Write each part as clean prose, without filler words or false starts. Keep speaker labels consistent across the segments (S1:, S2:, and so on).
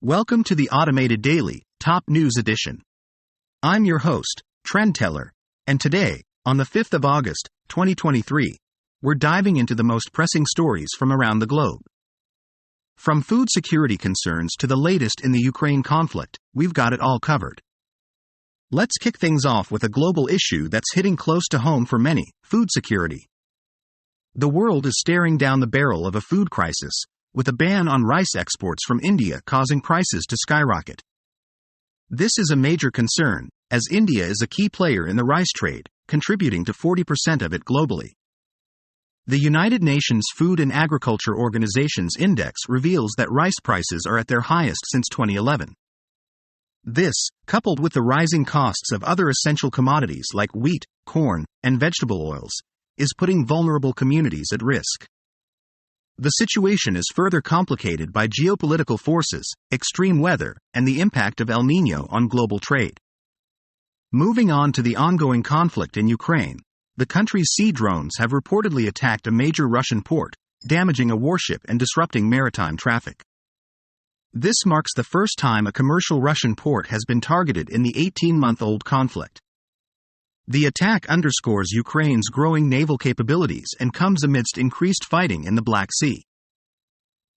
S1: Welcome to the Automated Daily, Top News Edition. I'm your host, Trend Teller, and today, on the 5th of August, 2023, we're diving into the most pressing stories from around the globe. From food security concerns to the latest in the Ukraine conflict, we've got it all covered. Let's kick things off with a global issue that's hitting close to home for many: food security. The world is staring down the barrel of a food crisis, with a ban on rice exports from India causing prices to skyrocket. This is a major concern, as India is a key player in the rice trade, contributing to 40% of it globally. The United Nations Food and Agriculture Organization's index reveals that rice prices are at their highest since 2011. This, coupled with the rising costs of other essential commodities like wheat, corn, and vegetable oils, is putting vulnerable communities at risk. The situation is further complicated by geopolitical forces, extreme weather, and the impact of El Niño on global trade. Moving on to the ongoing conflict in Ukraine, the country's sea drones have reportedly attacked a major Russian port, damaging a warship and disrupting maritime traffic. This marks the first time a commercial Russian port has been targeted in the 18-month-old conflict. The attack underscores Ukraine's growing naval capabilities and comes amidst increased fighting in the Black Sea.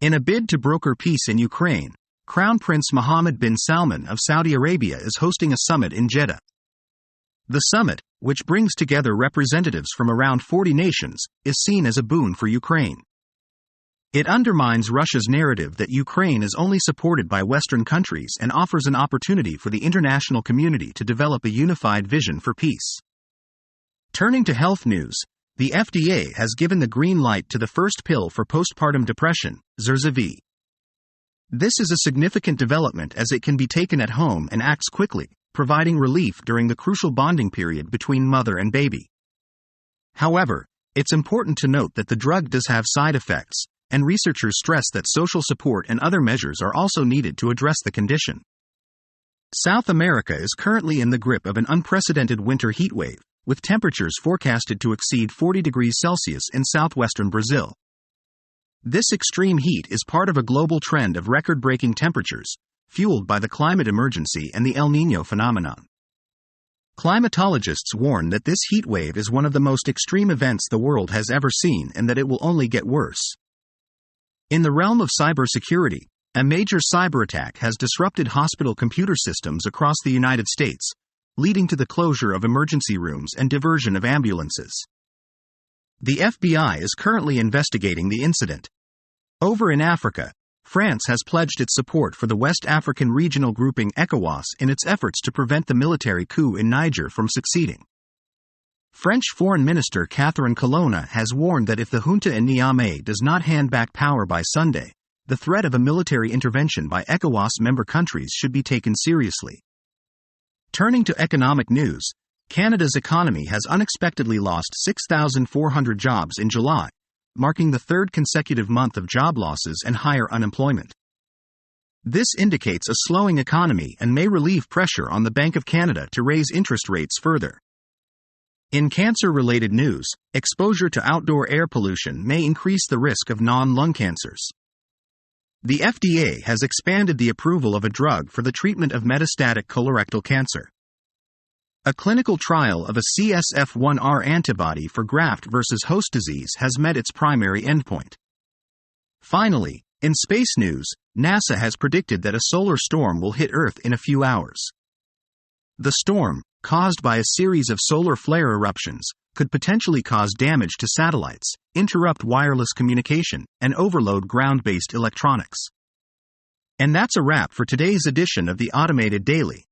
S1: In a bid to broker peace in Ukraine, Crown Prince Mohammed bin Salman of Saudi Arabia is hosting a summit in Jeddah. The summit, which brings together representatives from around 40 nations, is seen as a boon for Ukraine. It undermines Russia's narrative that Ukraine is only supported by Western countries and offers an opportunity for the international community to develop a unified vision for peace. Turning to health news, the FDA has given the green light to the first pill for postpartum depression, Zurzuvae. This is a significant development as it can be taken at home and acts quickly, providing relief during the crucial bonding period between mother and baby. However, it's important to note that the drug does have side effects, and researchers stress that social support and other measures are also needed to address the condition. South America is currently in the grip of an unprecedented winter heatwave, with temperatures forecasted to exceed 40 degrees Celsius in southwestern Brazil. This extreme heat is part of a global trend of record-breaking temperatures, fueled by the climate emergency and the El Niño phenomenon. Climatologists warn that this heatwave is one of the most extreme events the world has ever seen and that it will only get worse. In the realm of cybersecurity, a major cyberattack has disrupted hospital computer systems across the United States, leading to the closure of emergency rooms and diversion of ambulances. The FBI is currently investigating the incident. Over in Africa, France has pledged its support for the West African regional grouping ECOWAS in its efforts to prevent the military coup in Niger from succeeding. French Foreign Minister Catherine Colonna has warned that if the junta in Niamey does not hand back power by Sunday, the threat of a military intervention by ECOWAS member countries should be taken seriously. Turning to economic news, Canada's economy has unexpectedly lost 6,400 jobs in July, marking the third consecutive month of job losses and higher unemployment. This indicates a slowing economy and may relieve pressure on the Bank of Canada to raise interest rates further. In cancer-related news, exposure to outdoor air pollution may increase the risk of non-lung cancers. The FDA has expanded the approval of a drug for the treatment of metastatic colorectal cancer. A clinical trial of a CSF1R antibody for graft versus host disease has met its primary endpoint. Finally, in space news, NASA has predicted that a solar storm will hit Earth in a few hours. The storm, caused by a series of solar flare eruptions, could potentially cause damage to satellites, interrupt wireless communication, and overload ground-based electronics. And that's a wrap for today's edition of the Automated Daily.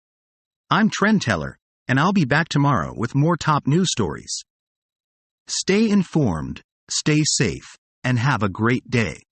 S1: I'm Trend Teller, and I'll be back tomorrow with more top news stories. Stay informed, stay safe, and have a great day.